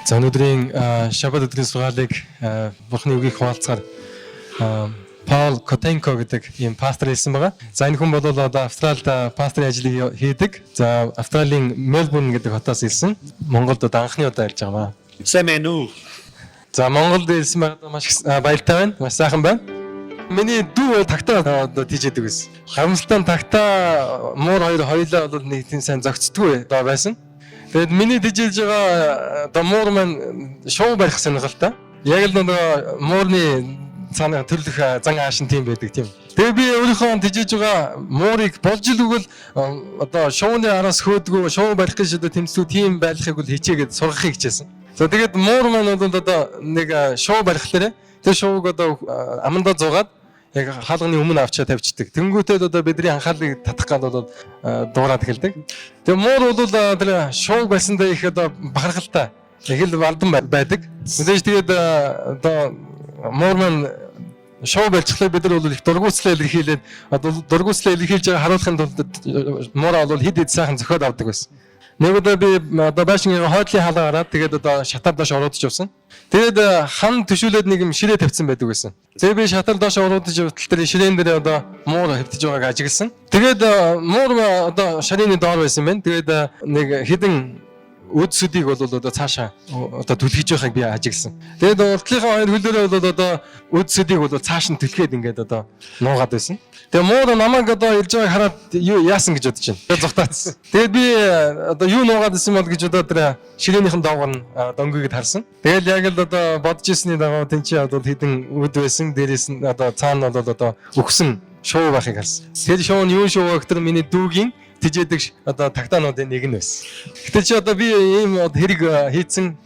За өнөөдрийн шаббат өдрийн сургаалыг Бурхны үгийг хуваалцахаар Паул Котенко гэдэг ийм пастор хэлсэн байгаа. За энэ хүн бол одоо Австралид пасторын ажлыг хийдэг. За Австралийн Мельбурн гэдэг хотоос ирсэн. Монголд одоо анхны удаа ирж байгаа маа. Сайн байна уу? За Монголд ирсэн байгаад маш баяртай байна. Маш сайхан байна. Миний дүү тагтаа одоо тийжэдэг байсан. Харамсалтай тагтаа муур хоёулаа бол нэг тийм сайн зөгцдөггүй байсан. Тэгээд миний дижиж байгаа одоо муур маань шоу барих сонирхолтой. Яг л нөгөө муурны цаана төрлөх зан аашин тийм байдаг тийм. Тэгээ би өөрийнхөө дижиж байгаа муурыг болж илгүүл одоо шоуны араас хөөдгөө шоу барих гэж одоо тэмцүү тийм байдлахыг бол хичээгээд сургахыг хичээсэн. За тэгээд муур маань бол одоо нэг шоу барихлаарэ тэр шоуг одоо амандаа зугаад яг хаалганы өмнө авчаа тавьчихдаг. Тэнгүүтээ одоо бидний анхааллыг татах гал бол дуурайд эхэлдэг. Тэгээ муур бол тэр шоу байсандаа их одоо бахархалтай их л валдан байдаг. Мэдээж тэгээд одоо муур маань шоу барьчихлаа бид нар бол их дургуутслаа илэрхийлээд одоо дургуутслаа илэрхийлж байгаа харуулахын тулд муураа бол хэд хэд сайхан зөхиод авдаг байсан. Нэг удаа би одоо байшин хойдлын халаа гараад тэгээд одоо шатаар доош оруудаж явсан. Тэгээд хан төшүүлээд нэг юм ширээ тавьсан байдаг байсан. Тэгээд би шатаар доош оруудаж явтал тэр ширээн дээр одоо муур хэвтэж байгааг ажигласан. Тэгээд муур одоо шарины доор байсан байна. Тэгээд нэг хідэн үдсүүдийг бол одоо цаашаа одоо түлхэж байгааг би ажигласан. Тэгээд уртлынхаа хоёр хөлөөрөө бол одоо үдсүүдийг бол цааш нь түлхээд ингээд одоо нуугаад байсан. Тэгээ муур намайг одоо ирж байгааг хараад юу яасан гэж бодож байна. Тэгээд зүгтаацсан. Тэгээд би одоо юу нуугаад исэн бол гэж одоо тэр ширээнийхэн доогор нь дөнгөйг харсан. Тэгэл яг л одоо бодож ирсний дагуу тэнцээ одоо хідэн үд байсан. Дээрээс нь одоо цаана бол одоо өгсөн шоу байхыг харсан. Тэр шоу нь юу шоу гэхээр миний дүүгийн тижээдэг одоо тагтаануудын нэг нь байсан. Гэтэл чи одоо би ийм хэрэг хийцэн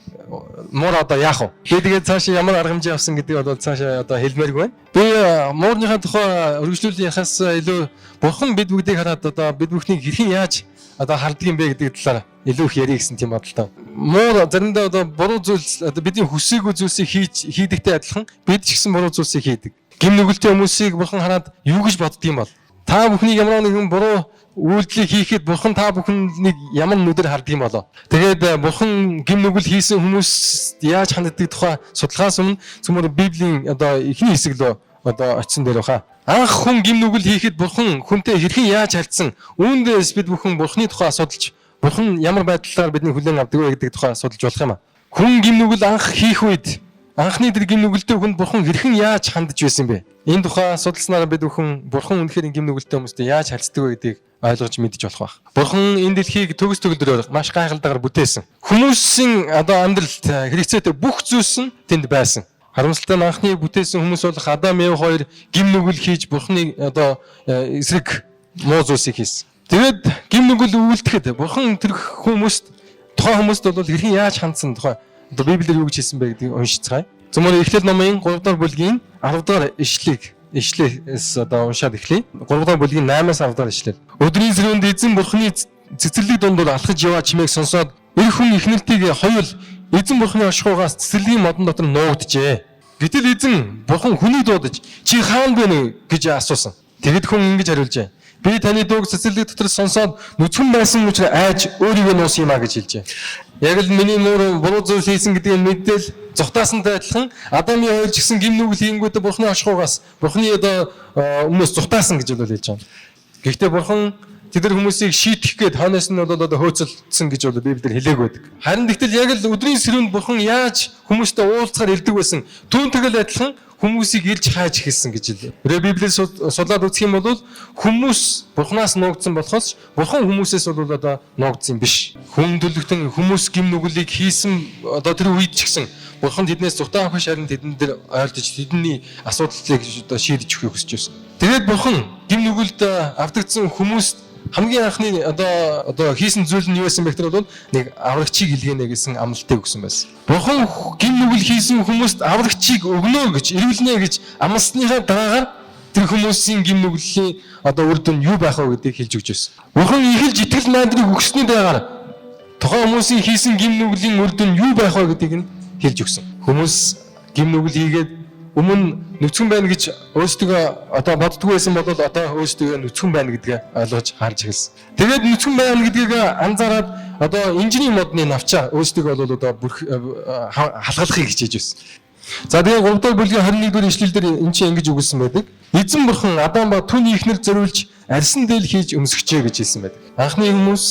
муур одоо яах вэ? Би тэгээд цаашаа ямар арга хэмжээ авсан гэдгийг бол цаашаа одоо хэлмээргүй байна. Би муурныхаа тухай өргөжлүүлэхээс илүү бурхан бид бүгдийг хараад одоо бид бүхнийг хэрхэн яаж одоо харддаг юм бэ гэдэг талаар илүү их ярих гэсэн тийм бодолтой. Муур заримдаа одоо буруу зүйлс одоо бидний хүсээгүй зүйлсийг хийдэгтэй адилхан бид ч гэсэн буруу зүйлсийг хийдэг. Гим нүгэлтэй хүмүүсийг бурхан хараад юу гэж боддөг юм бол та бүхнийг ямар нэгэн буруу үйлдэлийг хийхэд бурхан та бүхнийг ямар нүдээр хардаг юм болоо. Тэгээд бурхан гим нүгэл хийсэн хүмүүс яаж ханддаг тухай судалгаас өмнө зөвхөн Библийн одоо эхний хэсэг лөө одоо очсон дээр баха. Анх хүн гим нүгэл хийхэд бурхан хүнтэй хэрхэн яаж харьцсан үүндээс бид бүхэн бурханы тухай судалж бурхан ямар байдлаар бидний хүлээн авдаг вэ гэдэг тухай судалж болох юм аа. Хүн гим нүгэл анх хийх үед анхны тэр гим нүгэлтэй хүнд бурхан хэрхэн яаж хандж байсан бэ? Энэ тухай судалснараа бид бүхэн бурхан үнэхээр гим нүгэлтэй хүмүүстэй яаж харьцдаг вэ гэдгийг ойлгож мэдэж болох байх. Бурхан энэ дэлхийг төгс төгөлдрөөр маш гайхалтай бүтээсэн. Хүмүүсийн одоо амьдралд хэрэгцээтэй бүх зүйлс нь тэнд байсан. Харамсалтай нь анхны бүтээсэн хүмүүс бол Адам Эв хоёр гим нүгэл хийж бурханы одоо эсрэг муу зүйлсийг хийсэн. Тэгээд гим нүгэл үйлдэхэд бурхан тэр хүмүүст тухайн хүмүүст бол хэрхэн яаж хандсан тухай одоо Библиэр юу гэж хэлсэн бэ гэдгийг уншицгаая. Зөвхөн Эхлэл номын 3 дугаар бүлгийн 10 дугаар ишлээс одоо уншаад эхлэе. 3 дугаар бүлгийн 8-аас 10 дугаар ишлэл. Өдрийн зэрүүнд эзэн бурханы цэцэрлэг дундуур алхаж яваа чимээг сонсоод эр хүн ихнэлтийг хоёул эзэн бурханы оршихугаас цэцэрлэгийн модон дотор нуугджээ. Гэтэл эзэн бурхан хүнийг дуудаж чи хаана бэ гэж асуусан. Тэгэд хүн ингэж хариулжээ. Би таны дууг цэцэрлэг дотор сонсоод нүцгэн байсан учраас айж өөрийгөө нуусан юм а гэж хэлжээ. Яг л миний муур буруу зүйл хийсэн гэдгийг мэддээл зүхтаасантай адилхан Адамын хоёр ч гэсэн гим нүгэл хийнгүүтээ бурханы оршихугаас бурханы одоо өмнөөс зүхтаасан гэж бол хэлж байгаа. Гэхдээ бурхан тэдэр хүмүүсийг шийтгэх гээд хойноос нь бол одоо хөөцөлдсөн гэж бол Библиэр хэлээгүй байдаг. Харин тэгтэл яг л өдрийн сэрүүнд бурхан яаж хүмүүстэй уулзахаар ирдэг байсан түүнтэйг адилхан хүмүүсийг ирж хайж хэлсэн гэж хэлээ. Библиэр судлаад үзэх юм бол хүмүүс бурханаас нуугдсан болохоос бурхан хүмүүсээс бол одоо нуугдсан биш. Хүн төлөвтөн хүмүүс гим нүглийг хийсэн одоо тэр үед ч гэсэн бурхан тэднээс зүхтаа авах шарин тэдэн дээр ойртож тэдний асуудлыг одоо шийдэж өгөхийг хүсэж байсан. Тэгээд бурхан гим нүгэлд автагдсан хүмүүст хамгийн анхны одоо хийсэн зүйл нь юу байсан бэ гэхээр бол нэг аврагчийг илгээнэ гэсэн амлалтыг өгсөн байсан. Бурхан гим нүгэл хийсэн хүмүүст аврагчийг өгнө гэж ирүүлнэ гэж амласныхаа дараагаар тэр хүмүүсийн гим нүглийн одоо үр дүн юу байх вэ гэдгийг хэлж өгч байсан. Бурхан ихэлж итгэл найдрыг өгсөний дараагаар тухайн хүмүүсийн хийсэн гим нүглийн үр дүн юу байх вэ гэдгийг нь хэлж өгсөн. Хүмүүс гим нүгэл хийгээд өмнө нүцгэн байна гэж өөрсдөө одоо боддгоо байсан бол одоо өөрсдөө нүцгэн байна гэдгээ ойлгож харж эхэлсэн. Тэгээд нүцгэн байна гэдгийг анзаараад одоо инженерийн модны навчаа өөрсдөө бол одоо бүр халахыг хичээж байсан. За тэгээд 3 дугаар бүлгийн 21-р ишлэлдэр энэ чинь ингэж үгэлсэн байдаг. Эзэн бурхан Адам ба түүний эхнэр зориулж арьсан дээл хийж өмсгчээ гэж хэлсэн байдаг. Анхны хүмүүс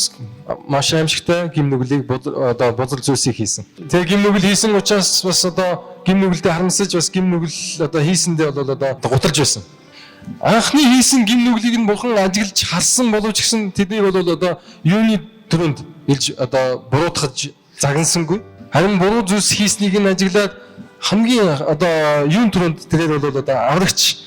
маш аимшигтай гим нүглийг одоо бузар зүйлсийг хийсэн. Тэгээ гим нүгэл хийсэн учраас бас одоо гим нүгэлдээ харамсаж бас гим нүгэл одоо хийсэндээ бол одоо гутарж байсан. Анхны хийсэн гим нүглийг нь бурхан ажиглаж харсан боловч гэсэн тэднийг бол одоо юуны төрөнд илж одоо буруутгаж загнасангүй. Харин буруу зүйлс хийснийг нь ажиглаад хамгийн одоо юун төрөнд тэрээр бол одоо аврагч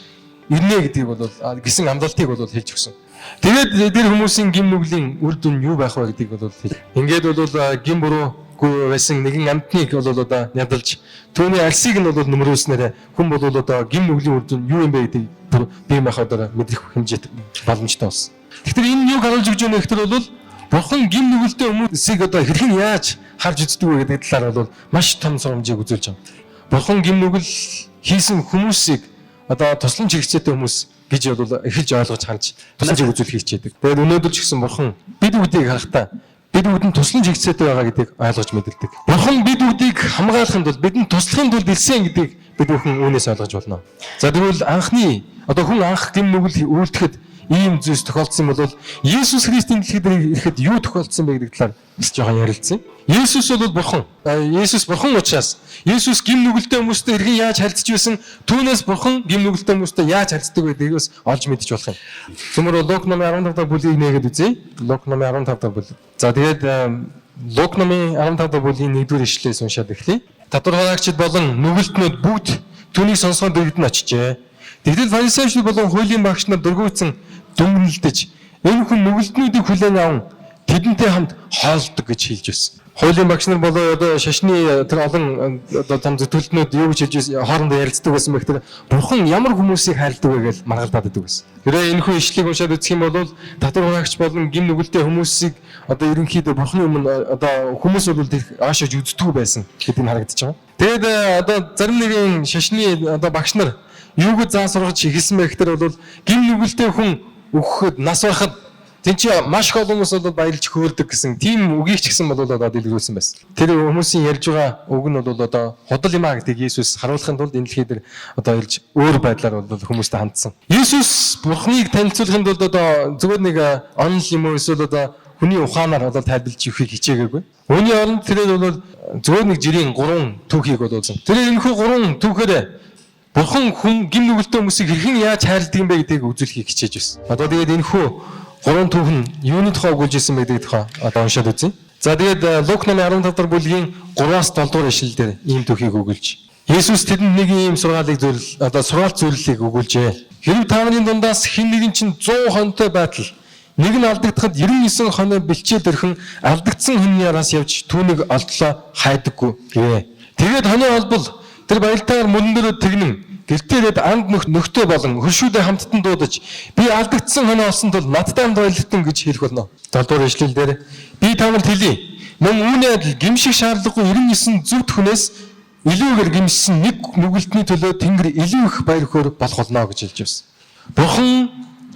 ирнэ гэдгийг бол гисэн амлалтыг бол хэлж өгсөн. Тэгээд тэр хүмүүсийн гим нүглийн үр дүн юу байх вэ гэдгийг бол хэл. Ингээд бол гим буруугүй байсан нэгэн амьтныг бол одоо ядалж түүний альсыг нь бол нөмрөөснээр хүн бол одоо гим нүглийн үр дүн юу юм бэ гэдгийг бие махбодоор мэдрэх хэмжээтэй боломжтой болсон. Тэгэхээр энэ юг харуулж өгч байгаа нөхөр бол бурхан гим нүгэлтэй хүмүүсийг одоо хэрхэн яаж харж үздэг вэ гэдэг талаар бол маш том сургамжийг үзүүлж байгаа. Бурхан гим нүгэл хийсэн хүмүүсийг одоо тусламж хэрэгцээтэй хүмүүс гэж бол эхэлж ойлгож харж тусламжийг үзүүлэх хичээдэг. Тэгээд өнөөдөр ч гэсэн бурхан бид бүгдийг харахтаа бид бүгд нь тусламж хэрэгцээтэй байгаа гэдгийг ойлгож мэдэрдэг. Бурхан бид бүгдийг хамгаалахын тулд бидэнд туслахын тулд ирсэн гэдгийг бид бүхэн үүнээс ойлгож болно. За тэгвэл анхны одоо хүн анх гим нүгэл үйлдэхэд ийм зүйлс тохиолдсон бол Есүс Христийн дэлхийд ирэхэд юу тохиолдсон бэ гэдэг талаар бас жоохон ярилцсан. Есүс бол бурхан. Есүс бурхан учраас Есүс гим нүгэлтэй хүмүүстэй хэрхэн яаж харилцаж байсан, түүнээс бурхан гим нүгэлтэй хүмүүстэй яаж харилцдаг гэдгийг бас олж мэдчих болох юм. Төмөр Лук номын 15 дахь бүлгийг нээгээд үзье. Лук номын 15 дахь бүлэг. За тэгээд Лук номын 15 дахь бүлгийн 1-р ишлэлээс уншаад эхлэе. Татвархаагчид болон нүгэлтнүүд бүгд түүнийг сонсгоод дэрэгдэн очижээ. Тэгтэл фарисеучуд болон хуулийн багш нар дөргөөцөн дүнэлдэж энэ хүн нүгэлтнүүдийг хүлээн аван тэдэнтэй хамт хоолдог гэж хэлж байсан. Хуулийн багш нар болоо одоо шашны тэр олон одоо том зөвлөлтнүүд юу гэж хэлж хоорондоо ярилцдаг байсан бэхтэр бурхан ямар хүмүүсийг хайрладаг вэ гэж маргалдаад байдаг байсан. Тэрээ энэ хүн ишлийг уншаад үзэх юм бол татвархаагч болон гим нүгэлтэй хүмүүсийг одоо ерөнхийдөө бурханы өмнө одоо хүмүүс бол аашиж үздэг байсан гэдэг нь харагдаж байгаа. Тэгээд одоо зарим нэгэн шашны одоо багш нар юуг заа сургаж хэлсэн бэ гэхээр бол гим нүгэлтэй хүн өгөхөд нас барахад тэн чи маш их олон хүмүүс бол баярлж хөөрдөг гэсэн тийм үгийг ч гэсэн бол одоо дэлгэрүүлсэн байсан. Тэр хүмүүсийн ярьж байгаа үг нь бол одоо худал юм а гэдгийг Есүс харуулахын тулд энэ дэлхийд одоо илж өөр байдлаар бол хүмүүстэй хандсан. Есүс Бурхныг танилцуулахын тулд одоо зүгээр нэг онл юм уу эсвэл одоо хүний ухаанаар одоо тайлбарлаж өгөхийг хичээгээгүй. Үүний оронд тэрээр бол зүгээр нэг жирийн 3 түүхийг бодуулсан. Тэр энэхүү 3 түүхээр бурхан хүн гим нүгэлтэй хүмүүсийг хэрхэн яаж хайрладаг юм бэ гэдгийг үзүүлэхийг хичээж байсан. Одоо тэгээд энэхүү 3 түүх нь юуны тухай өгүүлж ирсэн бэ гэдэг тухай одоо уншаад үзье. За тэгээд Лук номын 15 дахь бүлгийн 3-аас 7 дугаар ишлэлдэр ийм түүхийг өгүүлж. Есүс тэдэнд нэг ийм сургаалыг сургаалт зөвлөлийг өгүүлжээ. Хэрэв та нарын дундаас хэн нэгэн чинь 100 хонтой байтал нэг нь алдагдахад 99 хоноо бэлчээд өрхөн алдагдсан хүний араас явж түүнийг олдлоо хайдаггүй гэвэ. Тэгээд хоны олбол тэр баялтайгаар мөрөн дөрөв тэгнэн гэртээрэд анд нөхтэй болон хөршүүдээ хамттан дуудаж би алдагдсан хоноо олсон тул надтай хамт баялтан гэж хэлэх болно. 7 дугаар ишлэлдэр би тамарт хэлье. Мөн үүний адил гимших шаардлагагүй 99 зөвхт хүнээс илүүгээр гимшсэн нэг нүгэлтний төлөө Тэнгэр илүү их баяр хөөр болох болно гэж хэлж байсан. Бурхан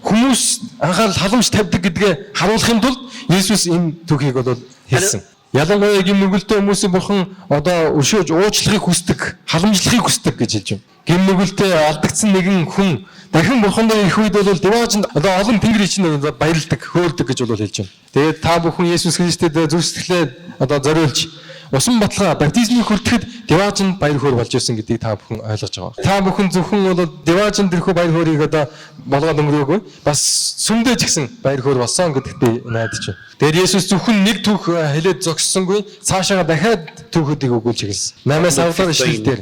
хүмүүс анхаарал халамж тавьдаг гэдгээ харуулахын тулд Есүс энэ түүхийг бол хэлсэн. Ялангуяа гим нүгэлтэй хүмүүсийн бурхан одоо өшөөж уучлахыг хүсдэг, халамжлахыг хүсдэг гэж хэлж байна. Гим нүгэлтэй алдагдсан нэгэн хүн дахин бурханд ирэх үед бол деваажинд одоо олон тэнгэр ичнэ баярлдаг, хөөрдөг гэж бол хэлж байна. Тэгээд та бүхэн Есүс Христэд зүрх сэтгэлээ одоо зориулж усан баталгаа баптизмыг хүртэхэд деваажинд баяр хөөр болж ирсэн гэдгийг та бүхэн ойлгож байгаа. Та бүхэн зөвхөн бол деваажинд ирэх баяр хөөргийг одоо болгоод өнгөрөөгүй бас сүмдээ ч гэсэн баяр хөөр болсон гэдэгт би найдаж байна. Тэгээд Есүс зөвхөн нэг түүх хэлээд зогссонгүй цаашаа дахиад түүхүүдийг өгүүлж эхэлсэн. 8-аас 10 дахь ишлэлдэр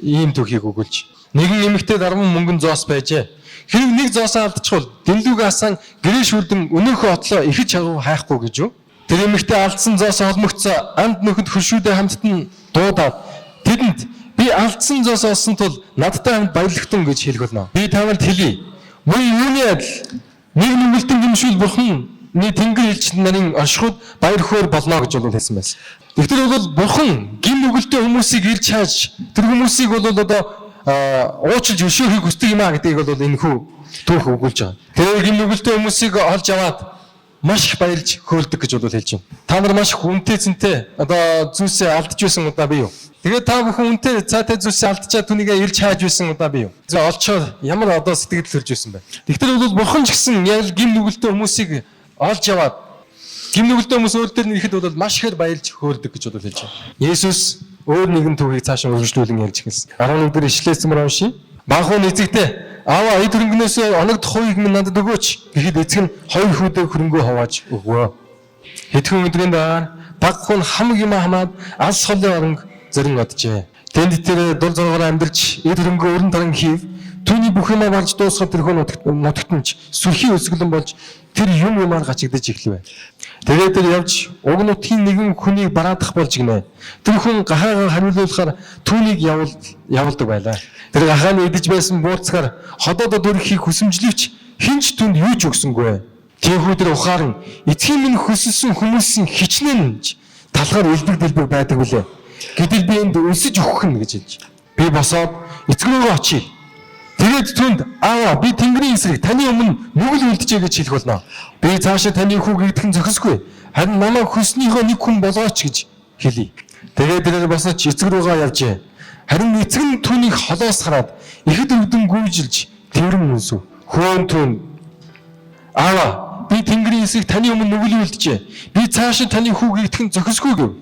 ийм түүхийг өгүүлж. Нэгэн эмэгтэй дарман мөнгөн зоос байжээ. Хэрэг нэг зоосоо алдчихвал дэлгүүгээ асан гэрээ шүлдэн өнөөхөө отлоо ихэд чагуу хайхгүй гэж юу? Тэр эмэгтэй алдсан зоосоо холмогцоо анд нөхөд хөршүүдээ хамттан дуудаад тэдэнд би алдсан зоос олсон тул надтай хамт баярлагтун гэж хэлэх болно. Би тавд хэлье. Мөн юуны адил нэг нүгэлтэн гимшүүл бурхан Тэнгэр элч нарын оршихуд баяр хөөр болно гэж бол хэлсэн байсан. Тэгэхээр бол бурхан гим нүгэлтэй хүмүүсийг ирж хааж тэр хүмүүсийг бол одоо уучлж өшөөхийг хүсдэг юм а гэдгийг бол энэ хүү түүх өгүүлж байгаа. Тэгээд гин нүгэлтэй хүмүүсийг олж аваад маш их баярлж хөөрдөг гэж бол хэлж байна. Та нар маш их үнэтэй зэнтэй зүйлсээ алдж байсан удаа бий юу? Тэгээд та бүхэн үнэтэй цаатай зүйлсээ алдчаад түүнийгээ ирж хааж байсан удаа бий юу? Олчоор ямар сэтгэл төрж байсан бэ? Тэгтэл бол бурхан ч гэсэн яг гин нүгэлтэй хүмүүсийг олж аваад гин нүгэлтэй хүмүүс өөр дээр нэрэхэд бол маш ихээр баярлж хөөрдөг гэж бол хэлж байна. Есүс өөр нэгэн түүхийг цаашаа үргэлжлүүлэн ярьж эхэлсэн. 11 дээр ишлээсмэр уншия. Баахан эцэгтэй Аава эд хөрөнгнөөс оногд хувийг минь надад өгөөч гэхэд эцэг нь хоёр хүүдээ хөрөнгөө хувааж өгвөө. Хэдхэн өдрийн дараа баг хүн хамаг юм хамаад алс холын оронг зорин оджээ. Тэнд тэр дул зоргоор амьдарч эд хөрөнгөө өрн таран хийв. Түүний бүх юмаа барж дуусгаад тэр хүн нутагтанч сүрхий өсгөлөн болж тэр юмар гачигдаж эхлэв. Тэгээд тэр явж уг нутгийн нэгэн хүнийг бараадах болж гинэ. Тэр хүн гахаагаа хариулуулахаар түүнийг явуулдаг байлаа. Тэр гахааны идэж байсан бууцгаар ходоодод өрөхийг хүсэмжлэвч хинч түнд юу ч өгсөнгүй. Тийхүү тэр ухаан эцгийн минь хөсөлсөн хүмүүсийн хичнээн талгаар элбэг дэлбэг байдаг үлээ. Гэтэл би энд өлсөж өгөх нь гэж хэлж. Би босоод эцэг рүүгээ очие. Тэгээд түнд аава би Тэнгэрийн эсрэг таны өмнө нүгэл үлджээ гэж хэлэх болно. Би цаашаа таны хүүг идэх нь зохисгүй. Харин намайг хөснийхөө нэг хүн болгооч гэж хэлье. Тэгээд тэрээр босож эцэг рүүгээ явжээ. Харин эцэг нь түүнийг холоос хараад ихэд өвдөн гүйжилж тэрэн үнсв. Хөөн түн аава би Тэнгэрийн эсрэг таны өмнө нүгэл үлджээ. Би цаашаа таны хүүг идэх нь зохисгүй гэв.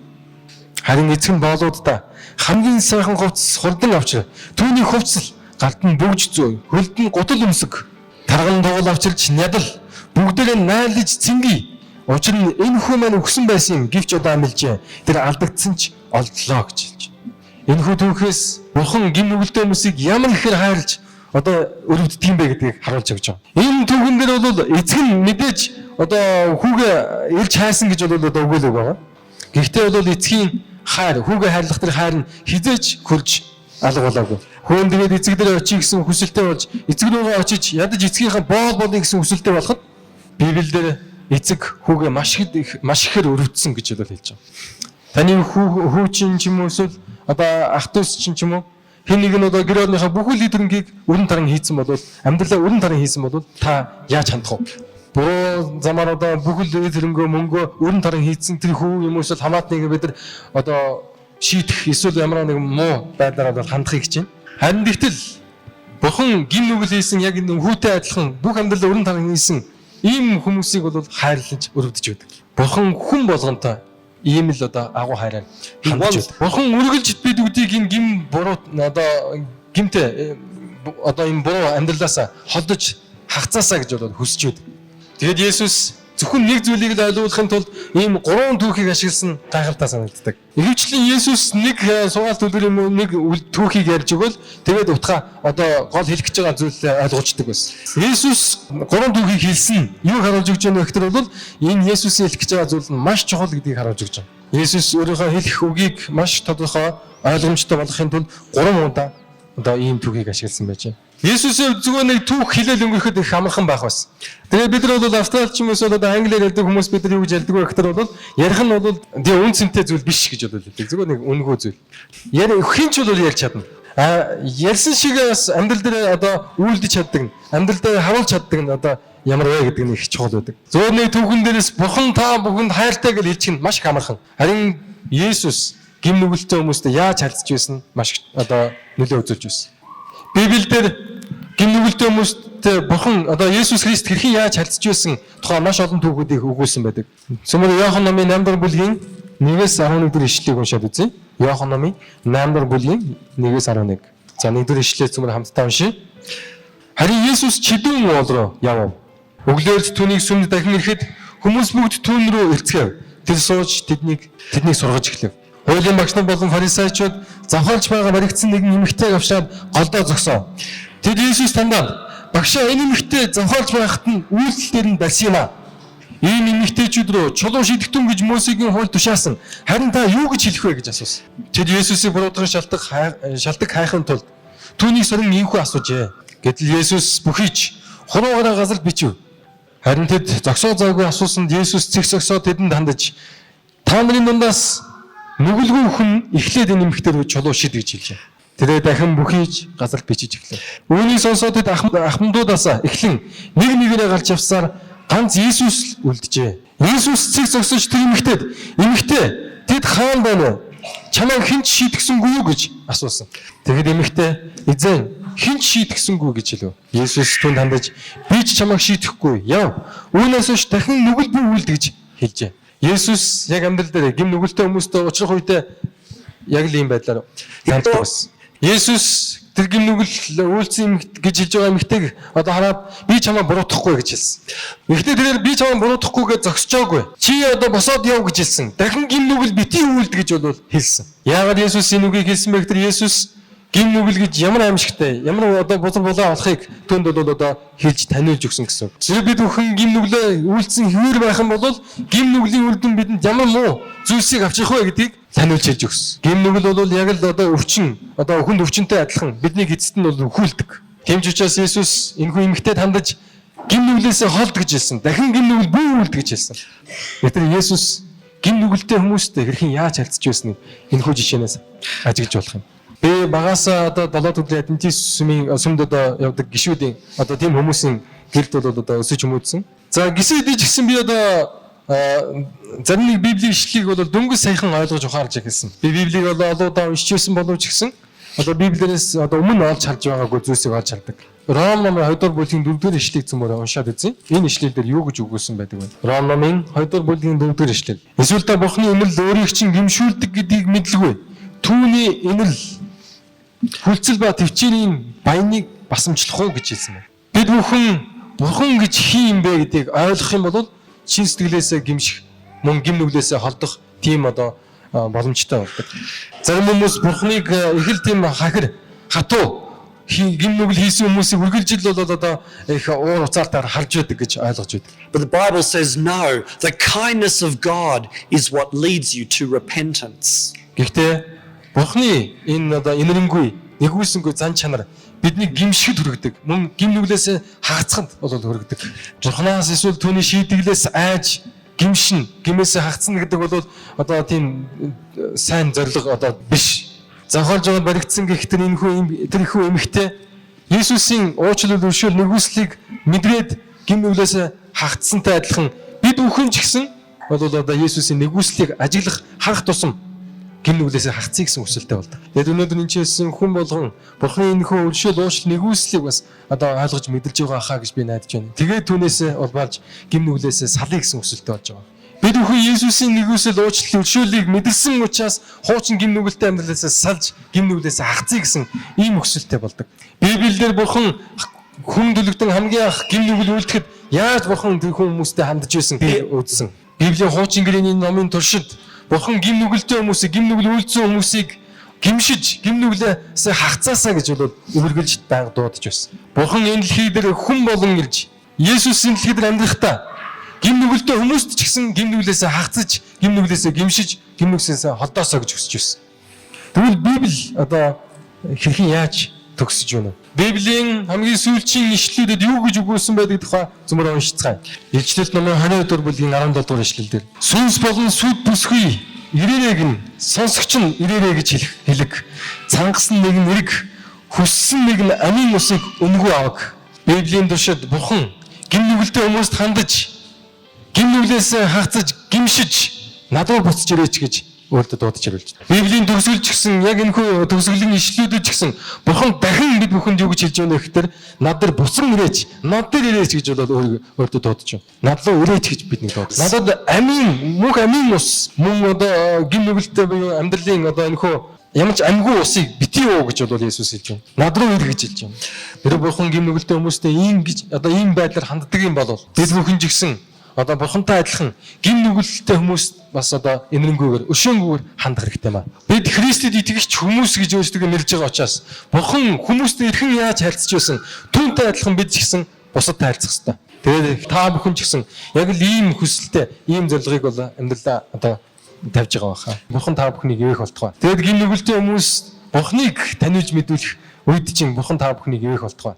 Харин эцэг нь боолуудаа хамгийн сайхан хувцас хурдан авчир. Түүний хувцас галт нь бүгж зөө, хөлд нь гутал өмсөг, тарган дугуйл авчирч нядал, бүгдээрээ найлж цэнги. Учир нь энэ хүн маань өгсөн байсан юм гэвч одоо амилжээ. Тэр алдагдсан ч олдлоо гэж хэлж. Энэ хүн түүхээс бурхан гин нүгэлтэй хүмүүсийг ямар ихээр хайрлж өрөвддөг юм бэ гэдгийг харуулж өгч байгаа. Энэ түүхэн дээр бол эцэг нь мэдээж хүүгээ ирж хайсан гэж бол өгөөлөг байгаа. Гэхдээ бол эцгийн хайр, хүүгээ хайрлах тэр хайр нь хизээч хөрж алга болоогүй. Хүн тэгээд эцэг дээр очие гэсэн хүсэлтэй болж эцэг рүүгээ очиж ядаж эцгийнхээ боолны гэсэн хүсэлтэй болоход Библиэлд эцэг хүүгээ маш ихээр өрөвдсөн гэж хэлж байгаа. Таны хүү чинь ч юм уу эсвэл ах トゥ ус чинь ч юм уу хэн нэг нь гэр орныхаа бүх үйл хөдлөнгийг өрн таран хийсэн бол амьдралаа өрн таран хийсэн бол та яаж хандах вэ? Буруу замаар бүх үйл хөдлөнгөө мөнгөө өрн таран хийсэн тэр хүү юм уу эсвэл хамаатныг бид нар шийдэх эсвэл ямар нэг муу байдлаар хандахыг хичээнэ. Харин тэгтэл бурхан гин нүгэл хийсэн яг энэ хүүтэй адилхан бүх амьдрал өрн таран хийсэн ийм хүмүүсийг бол хайрлаж өрөвдөж байдаг. Бурхан хүн болгонтой ийм л агуу хайраар хандж байдаг. Бурхан үргэлж бид үдийг энэ гин буруу гимтэй энэ буруу амьдралаас холдож хагцаасаа гэж хүсэж байдаг. Тэгэд Есүс зөвхөн нэг зүйлийг л ойлгуулахын тулд ийм 3 түүхийг ашигласан гайхалтай санагддаг. Ихэвчлэн Есүс нэг сугаалт үлгэр юм нэг түүхийг ярьж өгөөл тэгээд утга гол хэлэх гэж байгаа зүйлээ ойлгуулдаг байсан. Есүс 3 түүхийг хэлсэн юу харуулж өгч байгаа вэ гэхээр бол энэ Есүсийн хэлэх гэж байгаа зүйл нь маш чухал гэдгийг харуулж өгч байгаа. Есүс өөрийнхөө хэлэх үгийг маш тодорхой ойлгомжтой болгохын тулд 3 удаа ийм түүхийг ашигласан байж байна. Есүсээ зүгээр нэг түүх хэлэл өнгөрөхөд их амархан байх байсан. Тэгээд бид нар бол австралч юм эсвэл англиар ярьдаг хүмүүс бид нар юу гэж ярьдаг вэ гэхээр бол ярих нь бол үн цэнтэй зүйл биш гэж боддог. Зүгээр нэг үнэгүй зүйл. Хинч бол ярьж чадна. Ярьсан шиг бас амьдрал дээр үйлдэж чаддаг нь, амьдрал дээр харуулж чаддаг нь ямар вэ гэдэг нь их чухал байдаг. Зөвхөн нэг түүхэн дээрээс бурхан та бүхэнд хайртай гэж хэлчих нь маш их амархан. Харин Есүс гим нүгэлтэй хүмүүстэй яаж харилцаж байсан маш нөлөө үзүүлж байсан. Библиэлд гим нүгэлтэй хүмүүстэй бурхан Есүс Христ хэрхэн яаж харилцаж байсан тухай маш олон түүхүүдийг өгүүлсэн байдаг. Сүмэр Иохан номын 8 дугаар бүлгийн 1-ээс 11 дэх ишлэлийг уншаад үзье. Иохан номын 8 дугаар бүлгийн 1-ээс 11. За 1 дэх ишлэлийг сүмэр хамтдаа уншия. Харин Есүс чидүүн уул руу явв. Өглөөрч түүнийг сүмд дахин ирэхэд хүмүүс бүгд түүн рүү ирцгээв. Тэр сууж тэднийг сургаж эхлэв. Хуулийн багш нар болон фарисеучуд завхаалж байгаа баригдсан нэгэн эмэгтэйг авшаад голдоо зогсоо. Тэд Есүс тандаад багшаа энэ эмэгтэй завхаалж байхад нь үйлдэл дээр нь барьсан юм аа. Ийм эмэгтэйчүүд рүү чулуу шидэхтэн гэж Мосегийн хууль тушаасан. Харин та юу гэж хэлэх вэ гэж асуусан. Тэд Есүсийг буруутгах шалтак хайхын тулд түүнийг сорин ийхүү асуужээ. Гэтэл Есүс бүхийч хуруугаараа газарт бичв. Харин тэд зогсоо зайгүй асуусанд Есүс цэг зогсоо тэдэнд хандаж та нарын дундаас нүгэлгүй хүн эхлээд энэ эмэгтэй рүү чулуу шид гэж хэлжээ. тэрээ дахин бүхийж газар бичиж эхлэв. Үүнийг сонсоод тэд ахмадуудаасаа эхлэн нэг нэгээрээ гарч явсаар ганц Иесус үлджээ. Иесус цэг зогсож тэр эмэгтэй тэд хаан байна вэ? Чамайг хэн ч шийтгсэнгүй юу гэж асуусан. Тэгэд эмэгтэй эзэн хэн ч шийтгсэнгүй гэж хэлв. Иесус түнд хандаж би ч чамайг шийтгэхгүй. Яв. Үүнээс хойш дахин нүгэл би үлд гэж хэлжээ. Иесус яг амьдрал дээр гим нүгэлтэй хүмүүстэй уулзах үедээ яг л ийм байдлаар ханддаг байсан. Иесус тэр гим нүгэл үйлцэн гэж хэлж байгаа эмэгтэйг одоо хараад би чамаа буруутгахгүй гэж хэлсэн. Эхлээд тэрээр би чамаа буруутгахгүйгээ зогсчоогүй. Чи одоо босоод яв гэж хэлсэн. Дахин гим нүгэл бити үйлд гэж бол хэлсэн. Яагаад Иесус энэ үгийг хэлсэн бэ гэхээр Иесус гим нүгэл гэж ямар аимшигтай, ямар одоо бузар булаа болохыг түнд бол одоо хэлж таниулж өгсөн гэсэн. Зэрэг бид бүхэн гим нүглээ үйлцэн хിവэр байх юм бол гим нүглийн үлдэн бидэнд ямар муу зүйлсийг авчих вэ гэдгийг таниулж хэлж өгсөн. Гим нүгэл бол яг л одоо өвчин, одоо хүнд өвчнөд адилхан бидний эцэст нь бол өхүүлдэг. Тийм ч учраас Иесус энэхүү эмэгтэйд хандаж гим нүглээсээ холд гэж хэлсэн. Дахин гим нүгэл бүү үлд гэж хэлсэн. Тэгэхээр Иесус гим нүгэлтэй хүмүүстэй хэрхэн яаж харьцаж байсныг энэхүү жишээнээс ажиглаж болох юм. Би багасаа одоо 7 өдрийн адвентист сүмд одоо явдаг гишүүдийн одоо тийм хүмүүсийн гэрд бол одоо өсөж хүмүүдсэн. За гисэдэж гисэн би одоо зарим нэг библийн ишлэлийг бол дөнгөж саяхан ойлгож ухаарж ирсэн. Би библийг бол олон удаа уншиж байсан боловч гэсэн одоо библиэс одоо өмнө олж харж байгаагүй зүйлсийг олж хардаг. Ром номын 2 дугаар бүлгийн 4 дугаар ишлэлийг зөмөрөө уншаад үзье. Энэ ишлэл дээр юу гэж өгүүлсэн байдаг вэ? Ром номын 2 дугаар бүлгийн 4 дугаар ишлэл. Эсвэл та Бурхны инэл өөрийг чинь гимшүүлдэг гэдгийг мэдлгүй. Түүний инэл хүлцэл ба төвчээрийн баяныг басамжлах уу гэж хэлсэн байна. Бид бүхэн Бурхан гэж хин юм бэ гэдгийг ойлгох юм бол чин сэтгэлээсээ гимших, мөн гим нүглээсээ холдох тийм одоо боломжтой болдог. Зарим хүмүүс Бурханыг их л тийм хахир хатуу гим нүгэл хийсэн хүмүүсийг үргэлжил бол одоо их уур уцаалтаар харж байдаг гэж ойлгож байдаг. But the Bible says no, the kindness of God is what leads you to repentance. Гэхдээ Бурхны энэ одоо инэрэнгүй, нэгүүлсэнгүй зан чанар бидний гимшгэд хүргэдэг. Мөн гим нүглээсээ хагацханд бол хүргэдэг. Бурханаас эсвэл түүний шийдэглээс айж гимшин, гимээсээ хагацна гэдэг бол одоо тийм сайн зориг одоо биш. Зохиолж байгаа баригдсан гэхдээ энэ хүү эмэгтэй Иесусийн уучлал өршөөл нэгүслийг мэдрээд гим нүглээсээ хагацсантай адилхан бид бүхэн ч гэсэн бол одоо Иесусийн нэгүслийг ажиглах харах тусам гим нүглээсээ хагацъя гэсэн хүсэлтэй болдог. Тэгээд өнөөдөр энэ чийсэн хүн болгон Бурхны энэхүү өршөөл уучлал нэгүслийг бас одоо ойлгож мэдэрж байгаа хаа гэж би найдаж байна. Тэгээд түүнээсээ улбаарж гим нүглээсээ салъя гэсэн хүсэлтэй болж байгаа. Бид бүхэн Иесусийн нэгүсэл уучлал өршөөлийг мэдэрсэн учраас хуучин гим нүгэлтэй амьдралаасаа салж гим нүглээсээ хагацъя гэсэн ийм хүсэлтэй болдог. Библиэлд Бурхан хүн төлөвтөн хамгийн анх гим нүгэл үлдэхэд яаж Бурхан тэр хүмүүстэй хандж байсан би үзсэн. Библийн хуучин гэрээний номын туршид Бурхан гим нүгэлтэй хүмүүсийг, гим нүгэл үйлдсэн хүмүүсийг гимшиж, гим нүглээсээ хагацаасаа гэж бол үргэлж байнга дуудаж байсан. Бурхан энэ дэлхий дээр хүн болон ирж Иесусийн дэлхий дээр амьдрахдаа гим нүгэлтэй хүмүүст ч гэсэн гим нүглээсээ хагацж, гим нүглээсээ гимшиж, гим нүглээсээ холдоосоо гэж хүсэж байсан. Тэгвэл Библи одоо хэрхэн яаж төгсөж байна вэ? Библийн хамгийн сүүлчийн ишлэлүүдэд юу гэж өгүүлсэн байдаг тухай зөмөр уншицгаая. Илчилэл номын 22 дугаар бүлгийн 17 дугаар ишлэл дээр сүнс болон сүд бүсгүй ирээрэг нь сонсогч нь ирээрэ гэж хэлэг. Цангас нь нэг нь эрг, хүссэн нэг нь амийн усыг өнгөө авах. Библийн туршид Бурхан гим нүгэлтэй хүмүүст хандаж, гим нүглээсээ хагацж, гимшиж надад буцаж ирээч гэж өөртөө дуудаж ирүүлж байна. Библийн төгсгөлч гэсэн яг энэхүү төгсгөлийн ишлэлүүд ч гэсэн Бурхан дахин бид бүхэнд юу гэж хэлж байна гэхээр над дээр буцан ирээч, над дээр ирээч гэж бол өөртөө дуудаж байна. Над руу ирээч гэж бидний дуудаж. Надад амийн, мөнх амийн ус, мөн одоо гим нүгэлтэй буюу амьдралын одоо энэхүү ямар ч амьгүй усыг битгий уу гэж бол Иесус хэлж байна. Над руу ир гэж хэлж байна. Тэр Бурхан гим нүгэлтэй хүмүүстэй ийм гэж одоо ийм байдлаар ханддаг юм бол бид бүхэн ч гэсэн одоо Бурхантай адилхан гим нүгэлтэй хүмүүс бас одоо энэрнгүйгээр өшөөнгүйгээр хандах хэрэгтэй маа. Бид Христэд итгэгч хүмүүс гэж өөрсдөө нэрж байгаа учраас Бурхан хүмүүстэй эрхэн яаж харьцаж байсан түүнтэй адилхан бид ч гэсэн бусадтай харьцах хэрэгтэй. Тэгээд та бүхэн ч гэсэн яг л ийм хүсэлтэй, ийм зорилгыг бол амьдралаа одоо тавьж байгаа баха. Бурхан та бүхнийг ивэх болтугай. Тэгээд гим нүгэлтэй хүмүүс Бурханыг таниуж мэдүүлэх үед чинь Бурхан та бүхнийг ивэх болтугай.